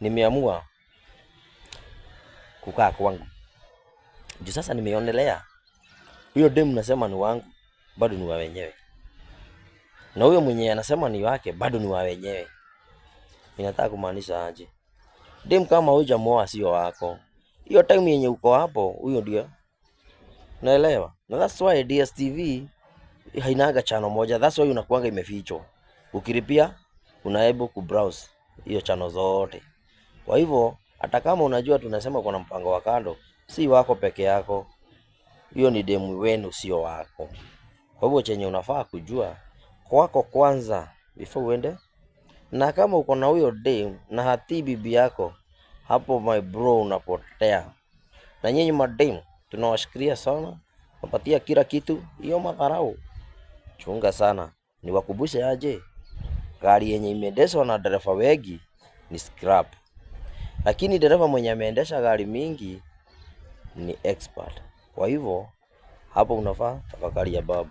nimeamua kukaa kwangu. Juu sasa nimeonelea huyo demu nasema ni wangu bado ni wa wenyewe. Na huyo mwenye anasema ni wake bado ni wa wenyewe. Inataka kumaanisha aje? Demu kama hujamuoa sio wako. Hiyo time yenye uko hapo, huyo ndio. Naelewa. Na that's why DSTV hainaga channel moja. That's why unakuanga imefichwa. Ukilipia unaebu kubrowse hiyo channel zote. Kwa hivyo hata kama unajua tunasema kuna mpango wa kando, si wako peke yako. Hiyo ni demu wenu sio wako. Kwa hivyo chenye unafaa kujua kwako kwanza before uende. Na kama uko na huyo demu na hatii bibi yako, hapo my bro unapotea. Na nyinyi mademu tunawashikilia sana, napatia kila kitu, hiyo madharau. Chunga sana. Niwakumbushe aje? Gari yenye imeendeshwa na dereva wengi ni scrap. Lakini dereva mwenye ameendesha gari mingi ni expert. Kwa hivyo hapo unafaa tafakari ya babu.